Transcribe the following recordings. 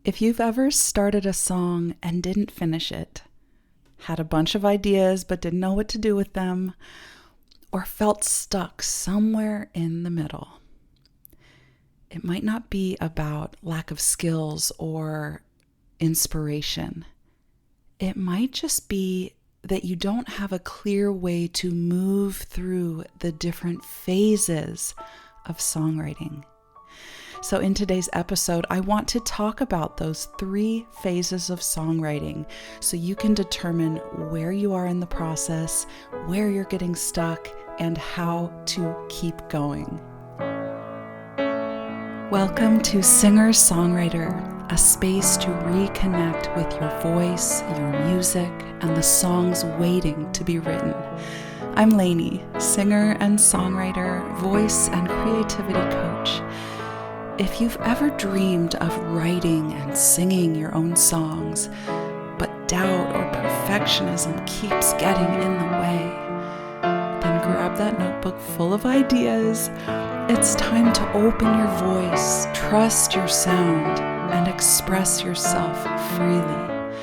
If you've ever started a song and didn't finish it, had a bunch of ideas but didn't know what to do with them, or felt stuck somewhere in the middle, it might not be about lack of skills or inspiration. It might just be that you don't have a clear way to move through the different phases of songwriting. So in today's episode, I want to talk about those 3 phases of songwriting so you can determine where you are in the process, where you're getting stuck, and how to keep going. Welcome to Singer-Songwriter, a space to reconnect with your voice, your music, and the songs waiting to be written. I'm Lainey, singer and songwriter, voice and creativity coach. If you've ever dreamed of writing and singing your own songs, but doubt or perfectionism keeps getting in the way, then grab that notebook full of ideas. It's time to open your voice, trust your sound, and express yourself freely.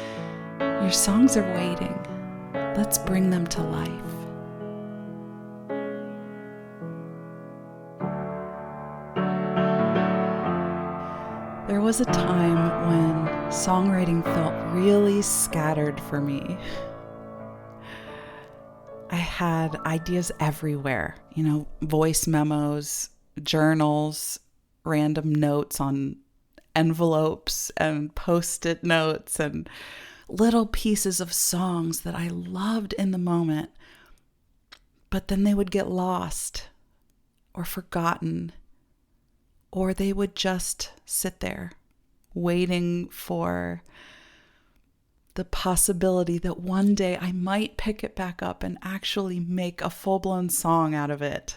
Your songs are waiting. Let's bring them to life. There was a time when songwriting felt really scattered for me. I had ideas everywhere, voice memos, journals, random notes on envelopes and post-it notes, and little pieces of songs that I loved in the moment, but then they would get lost or forgotten, or they would just sit there waiting for the possibility that one day I might pick it back up and actually make a full-blown song out of it.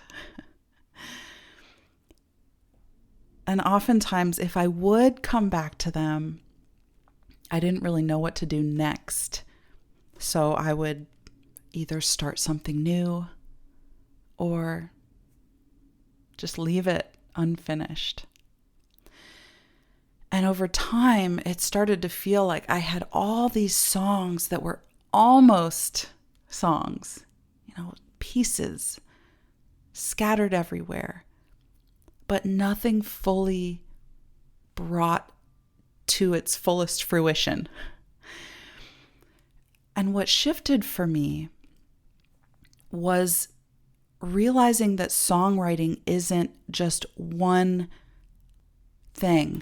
And oftentimes, if I would come back to them, I didn't really know what to do next. So I would either start something new or just leave it unfinished. And over time, it started to feel like I had all these songs that were almost songs, pieces scattered everywhere, but nothing fully brought to its fullest fruition. And what shifted for me was realizing that songwriting isn't just one thing.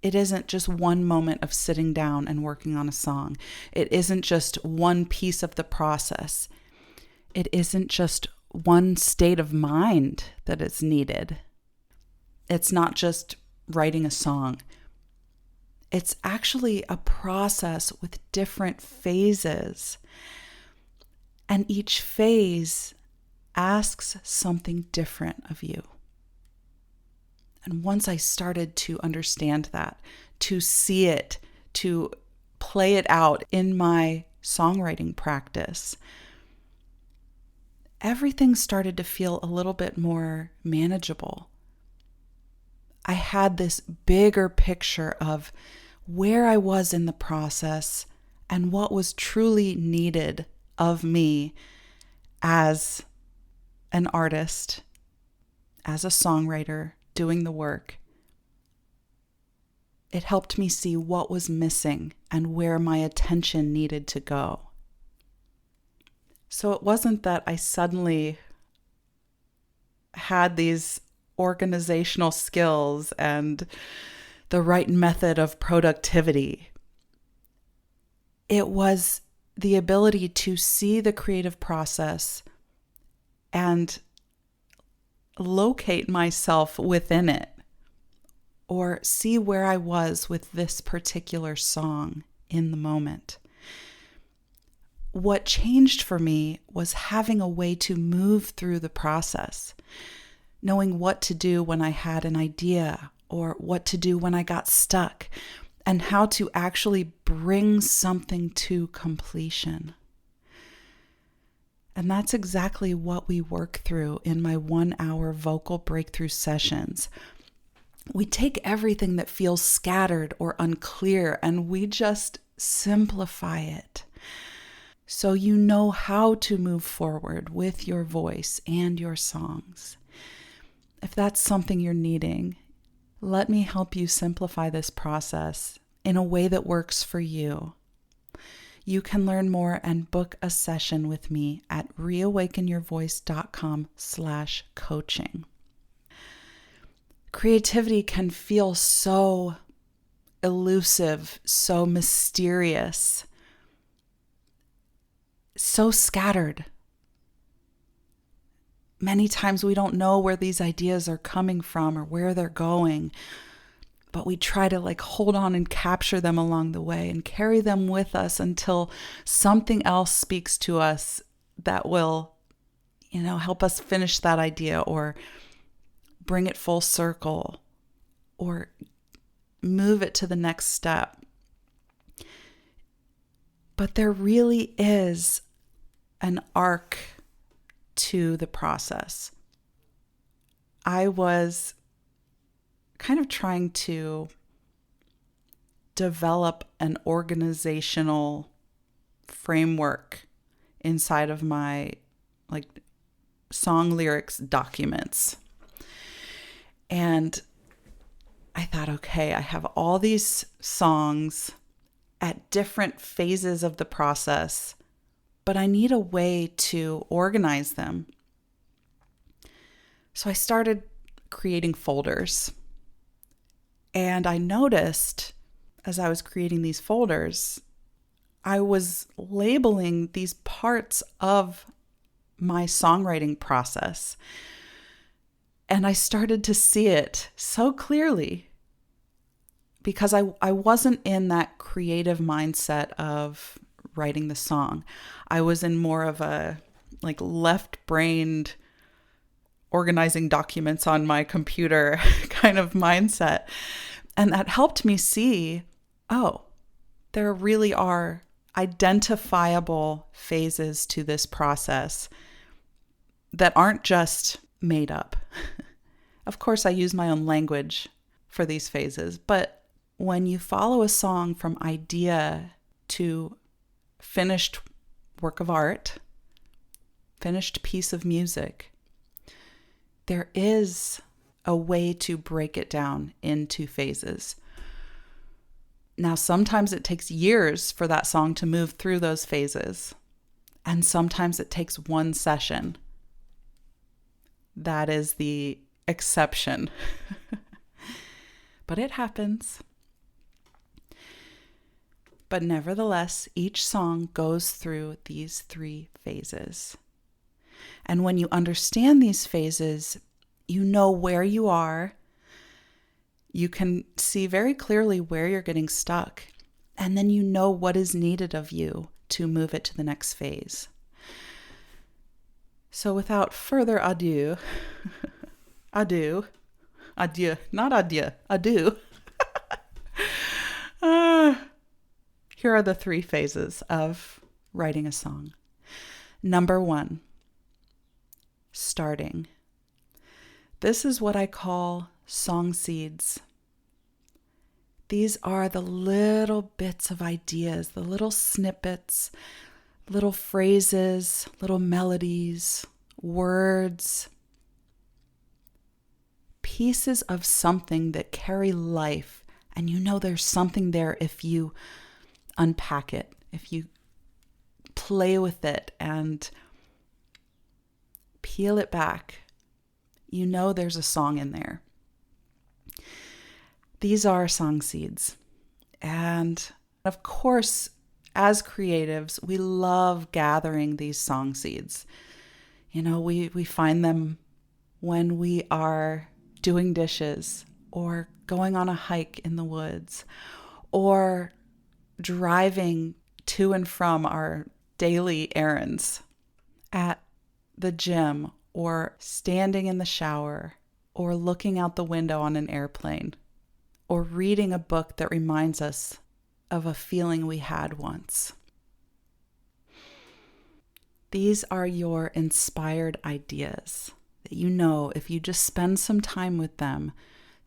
It isn't just one moment of sitting down and working on a song. It isn't just one piece of the process. It isn't just one state of mind that is needed. It's not just writing a song. It's actually a process with different phases. And each phase asks something different of you. And once I started to understand that, to see it, to play it out in my songwriting practice, everything started to feel a little bit more manageable. I had this bigger picture of where I was in the process and what was truly needed of me as an artist, as a songwriter, doing the work. It helped me see what was missing and where my attention needed to go. So it wasn't that I suddenly had these organizational skills and the right method of productivity. It was the ability to see the creative process and locate myself within it, or see where I was with this particular song in the moment. What changed for me was having a way to move through the process, knowing what to do when I had an idea or what to do when I got stuck, and how to actually bring something to completion. And that's exactly what we work through in my 1-hour vocal breakthrough sessions. We take everything that feels scattered or unclear and we just simplify it. So you know how to move forward with your voice and your songs. If that's something you're needing, let me help you simplify this process in a way that works for you. You can learn more and book a session with me at reawakenyourvoice.com/coaching. Creativity can feel so elusive, so mysterious, so scattered. Many times we don't know where these ideas are coming from or where they're going, but we try to hold on and capture them along the way and carry them with us until something else speaks to us that will, help us finish that idea or bring it full circle or move it to the next step. But there really is an arc to the process. I was kind of trying to develop an organizational framework inside of my song lyrics documents. And I thought, okay, I have all these songs at different phases of the process, but I need a way to organize them. So I started creating folders. And I noticed as I was creating these folders, I was labeling these parts of my songwriting process. And I started to see it so clearly because I wasn't in that creative mindset of writing the song. I was in more of a left-brained organizing documents on my computer kind of mindset. And that helped me see, there really are identifiable phases to this process that aren't just made up. Of course, I use my own language for these phases, but when you follow a song from idea to finished work of art, finished piece of music, there is a way to break it down into phases. Now, sometimes it takes years for that song to move through those phases, and sometimes it takes one session. That is the exception. But it happens. But nevertheless, each song goes through these 3 phases. And when you understand these phases, you know where you are. You can see very clearly where you're getting stuck. And then you know what is needed of you to move it to the next phase. So without further ado, adieu, not adieu, adieu. Here are the 3 phases of writing a song. Number 1, starting. This is what I call song seeds. These are the little bits of ideas, the little snippets, little phrases, little melodies, words, pieces of something that carry life. And you know there's something there if you unpack it, if you play with it and peel it back. You know there's a song in there. These are song seeds. And of course, as creatives, we love gathering these song seeds. We find them when we are doing dishes or going on a hike in the woods or driving to and from our daily errands, at the gym or standing in the shower or looking out the window on an airplane or reading a book that reminds us of a feeling we had once. These are your inspired ideas that if you just spend some time with them,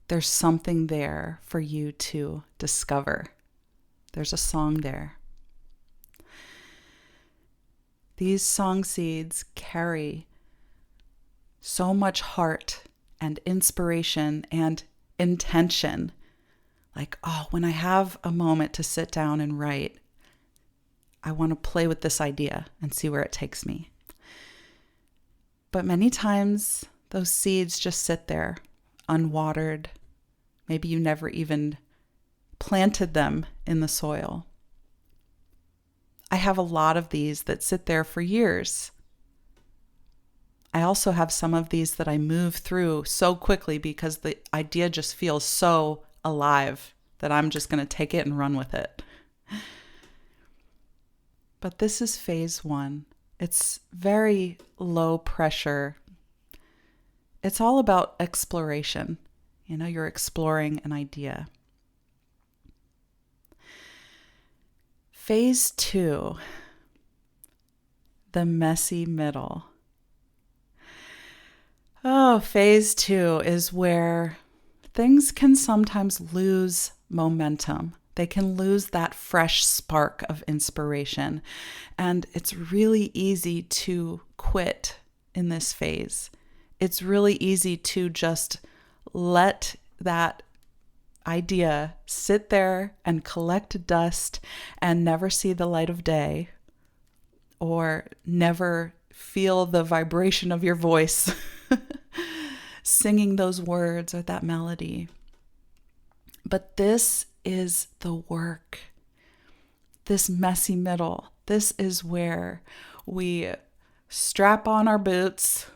there's something there for you to discover. There's a song there. These song seeds carry so much heart and inspiration and intention. Like, oh, when I have a moment to sit down and write, I want to play with this idea and see where it takes me. But many times those seeds just sit there, unwatered. Maybe you never even planted them in the soil. I have a lot of these that sit there for years. I also have some of these that I move through so quickly because the idea just feels so alive that I'm just going to take it and run with it. But this is phase 1. It's very low pressure. It's all about exploration. You're exploring an idea. Phase 2, the messy middle. Oh, phase 2 is where things can sometimes lose momentum. They can lose that fresh spark of inspiration. And it's really easy to quit in this phase. It's really easy to just let that idea sit there and collect dust and never see the light of day, or never feel the vibration of your voice singing those words or that melody. But this is the work. This messy middle. This is where we strap on our boots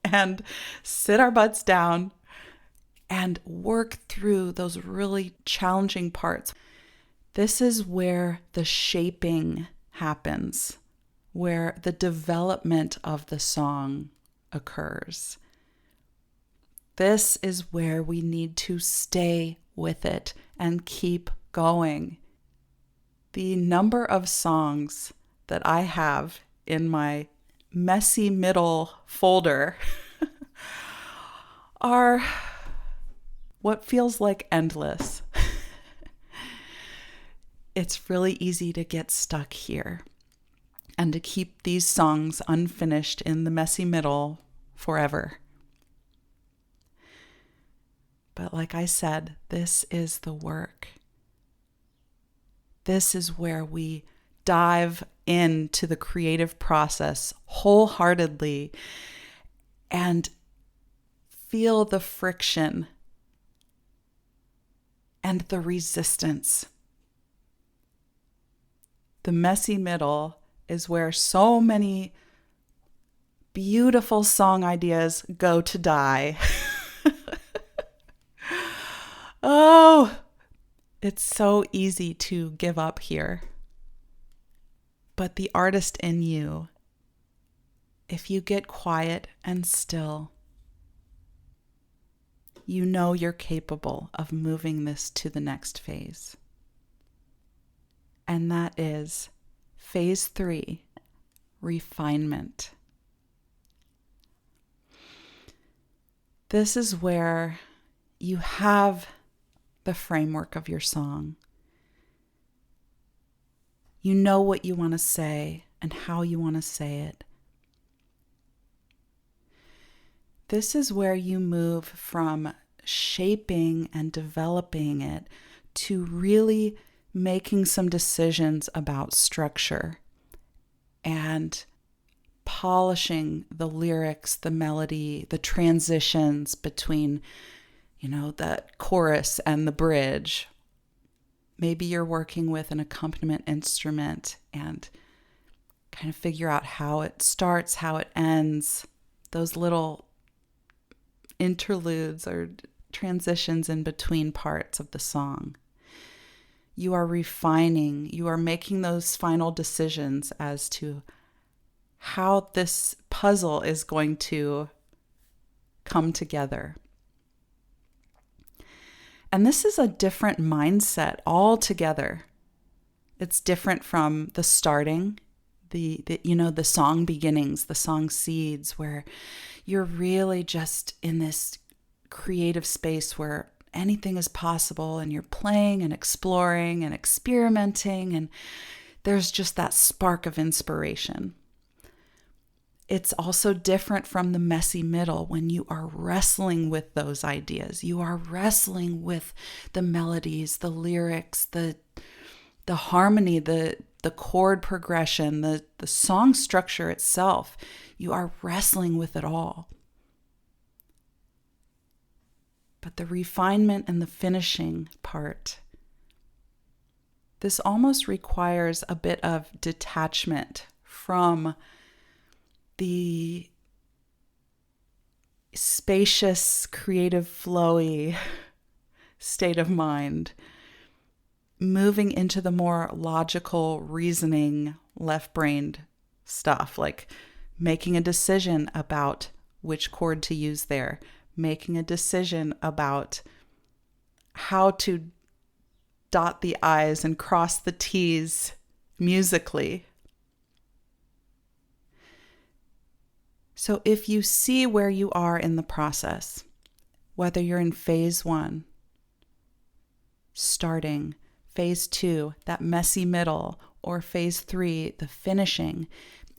and sit our butts down and work through those really challenging parts. This is where the shaping happens, where the development of the song occurs. This is where we need to stay with it and keep going. The number of songs that I have in my messy middle folder are what feels like endless. It's really easy to get stuck here and to keep these songs unfinished in the messy middle forever. But like I said, this is the work. This is where we dive into the creative process wholeheartedly and feel the friction and the resistance. The messy middle is where so many beautiful song ideas go to die. Oh, it's so easy to give up here. But the artist in you, if you get quiet and still, you know you're capable of moving this to the next phase. And that is phase 3, refinement. This is where you have the framework of your song. You know what you want to say and how you want to say it. This is where you move from shaping and developing it to really making some decisions about structure and polishing the lyrics, the melody, the transitions between the chorus and the bridge. Maybe you're working with an accompaniment instrument and kind of figure out how it starts, how it ends, those little interludes or transitions in between parts of the song. You are refining, you are making those final decisions as to how this puzzle is going to come together. And this is a different mindset altogether. It's different from the starting, the song beginnings, the song seeds, where you're really just in this creative space where anything is possible and you're playing and exploring and experimenting, and there's just that spark of inspiration. It's also different from the messy middle when you are wrestling with those ideas. You are wrestling with the melodies, the lyrics, the harmony, the chord progression, the song structure itself. You are wrestling with it all. But the refinement and the finishing part, this almost requires a bit of detachment from the spacious, creative, flowy state of mind, moving into the more logical, reasoning, left-brained stuff, like making a decision about which chord to use there, making a decision about how to dot the I's and cross the T's musically. So if you see where you are in the process, whether you're in phase 1, starting, phase 2, that messy middle, or phase 3, the finishing,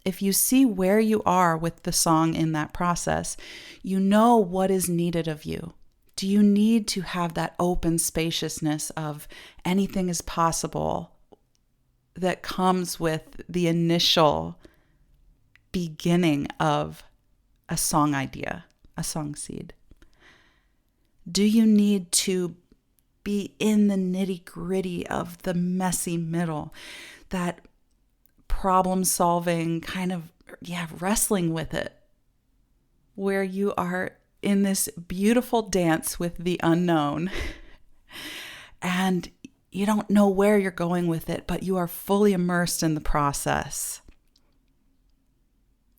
if you see where you are with the song in that process, you know what is needed of you. Do you need to have that open spaciousness of anything is possible that comes with the initial beginning of a song idea, a song seed? Do you need to be in the nitty-gritty of the messy middle, that problem solving kind of, wrestling with it, where you are in this beautiful dance with the unknown and you don't know where you're going with it, but you are fully immersed in the process?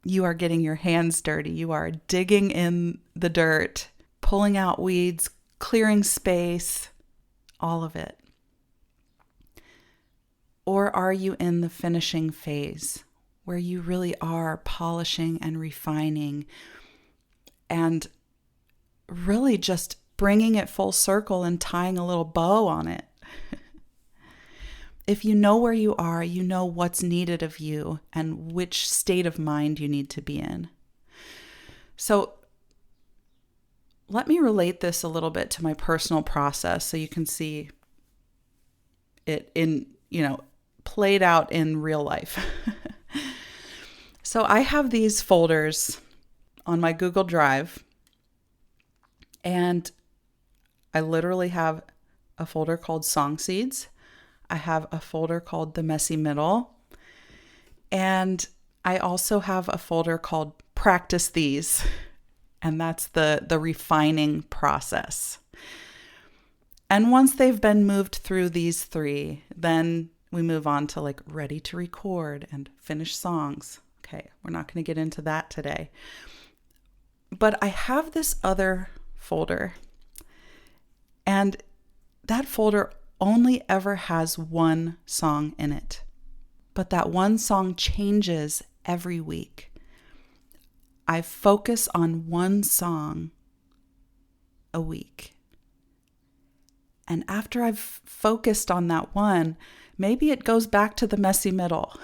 You are getting your hands dirty. You are digging in the dirt, pulling out weeds, clearing space, all of it. Or are you in the finishing phase where you really are polishing and refining and really just bringing it full circle and tying a little bow on it? If you know where you are, you know what's needed of you and which state of mind you need to be in. So let me relate this a little bit to my personal process so you can see it in, played out in real life. So I have these folders on my Google Drive, and I literally have a folder called Song Seeds. I have a folder called The Messy Middle. And I also have a folder called Practice These. And that's the refining process. And once they've been moved through these 3, then we move on to ready to record and finish songs. Okay, we're not going to get into that today. But I have this other folder. And that folder only ever has one song in it. But that one song changes every week. I focus on one song a week. And after I've focused on that one, maybe it goes back to the messy middle.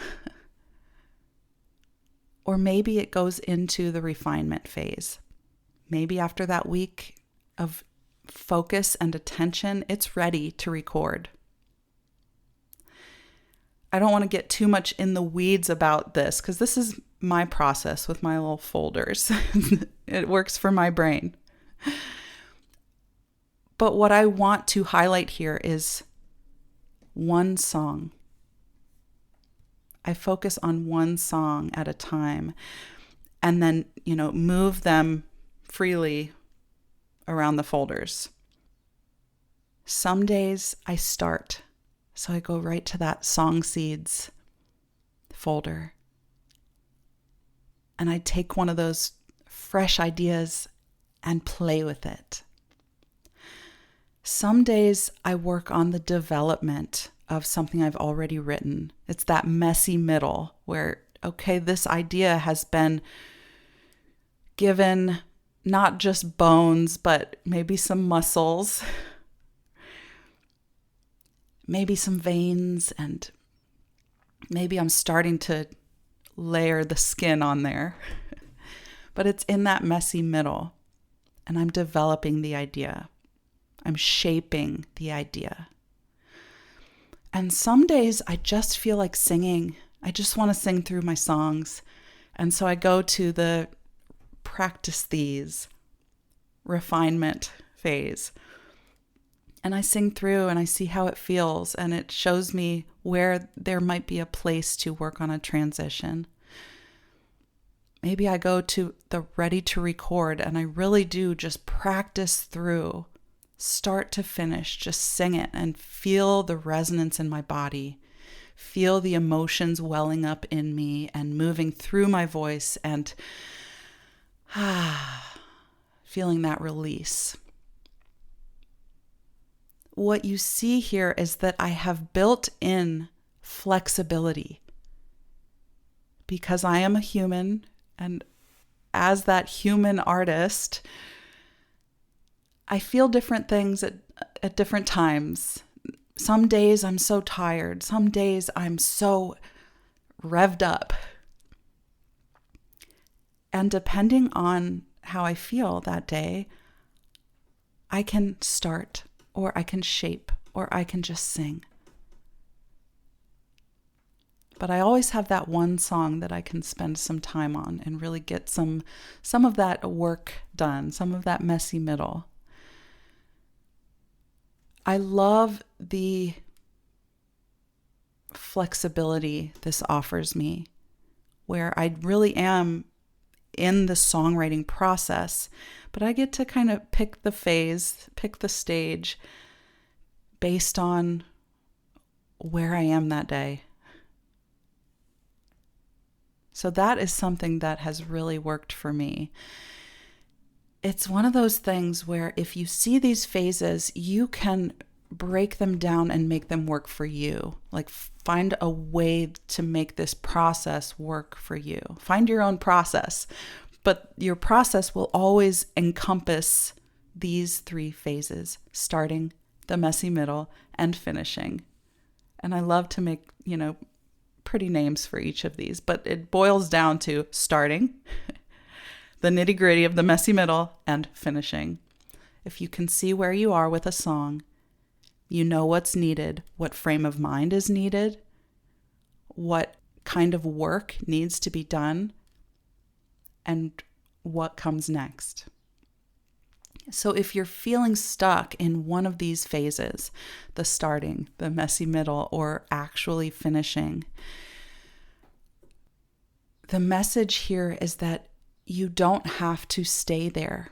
Or maybe it goes into the refinement phase. Maybe after that week of focus and attention, it's ready to record. I don't want to get too much in the weeds about this because this is my process with my little folders. It works for my brain. But what I want to highlight here is one song. I focus on one song at a time and then, move them freely around the folders. Some days I start, so I go right to that Song Seeds folder. And I take one of those fresh ideas and play with it. Some days I work on the development of something I've already written. It's that messy middle where, okay, this idea has been given not just bones, but maybe some muscles, maybe some veins, and maybe I'm starting to layer the skin on there. But it's in that messy middle, and I'm developing the idea. I'm shaping the idea. And some days I just feel like singing. I just want to sing through my songs. And so I go to the practice these refinement phase. And I sing through and I see how it feels. And it shows me where there might be a place to work on a transition. Maybe I go to the ready to record and I really do just practice through, start to finish, just sing it and feel the resonance in my body. Feel the emotions welling up in me and moving through my voice and feeling that release. What you see here is that I have built in flexibility because I am a human, and as that human artist, I feel different things at different times. Some days I'm so tired. Some days I'm so revved up. And depending on how I feel that day, I can start, or I can shape, or I can just sing. But I always have that one song that I can spend some time on and really get some of that work done, some of that messy middle. I love the flexibility this offers me, where I really am in the songwriting process, but I get to kind of pick the phase, pick the stage based on where I am that day. So that is something that has really worked for me. It's one of those things where if you see these phases, you can break them down and make them work for you. Like find a way to make this process work for you. Find your own process, but your process will always encompass these three phases: starting, the messy middle, and finishing. And I love to make, pretty names for each of these, but it boils down to starting, the nitty-gritty of the messy middle, and finishing. If you can see where you are with a song, you know what's needed, what frame of mind is needed, what kind of work needs to be done, and what comes next. So if you're feeling stuck in one of these phases, the starting, the messy middle, or actually finishing, the message here is that you don't have to stay there.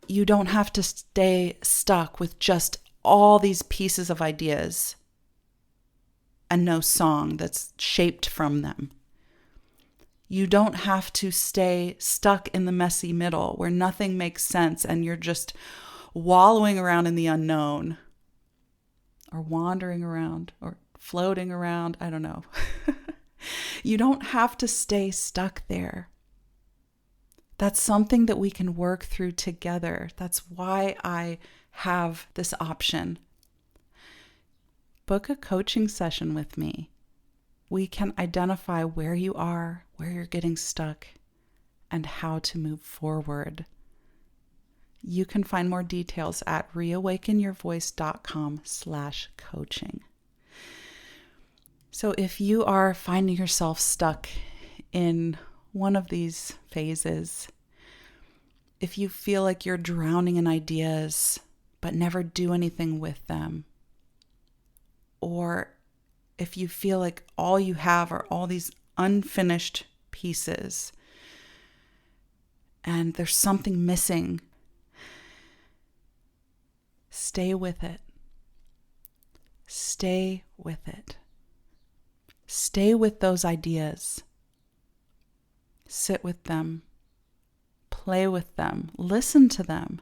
You don't have to stay stuck with just all these pieces of ideas and no song that's shaped from them. You don't have to stay stuck in the messy middle where nothing makes sense and you're just wallowing around in the unknown, or wandering around, or floating around. I don't know. You don't have to stay stuck there. That's something that we can work through together. That's why I have this option. Book a coaching session with me. We can identify where you are, where you're getting stuck, and how to move forward. You can find more details at reawakenyourvoice.com/coaching. So if you are finding yourself stuck in one of these phases, if you feel like you're drowning in ideas but never do anything with them, or if you feel like all you have are all these unfinished pieces and there's something missing, stay with it. Stay with it. Stay with those ideas. Sit with them. Play with them. Listen to them.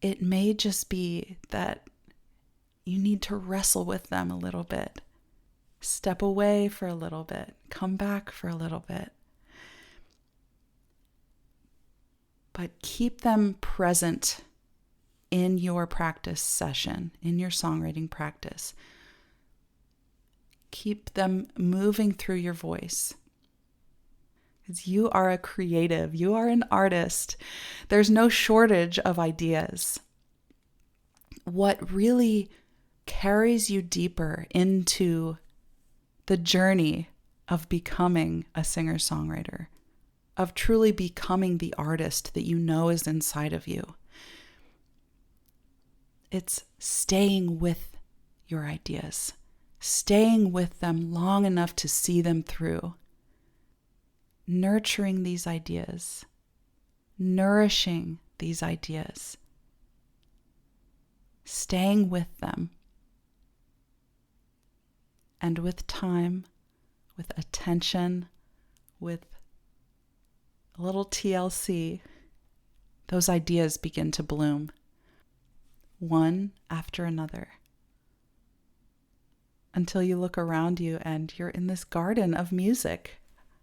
It may just be that you need to wrestle with them a little bit. Step away for a little bit. Come back for a little bit. but keep them present in your practice session, in your songwriting practice. Keep them moving through your voice. Because you are a creative, you are an artist. There's no shortage of ideas. What really carries you deeper into the journey of becoming a singer-songwriter, of truly becoming the artist that you know is inside of you. It's staying with your ideas, staying with them long enough to see them through, nurturing these ideas, nourishing these ideas, staying with them. And with time, with attention, with a little TLC, those ideas begin to bloom, one after another, until you look around you and you're in this garden of music.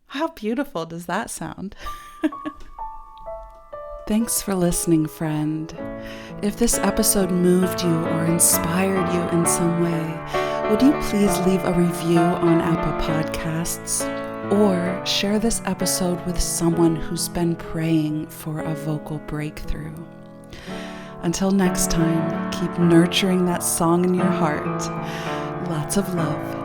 How beautiful does that sound? Thanks for listening, friend. If this episode moved you or inspired you in some way, would you please leave a review on Apple Podcasts or share this episode with someone who's been praying for a vocal breakthrough? Until next time, keep nurturing that song in your heart. Lots of love.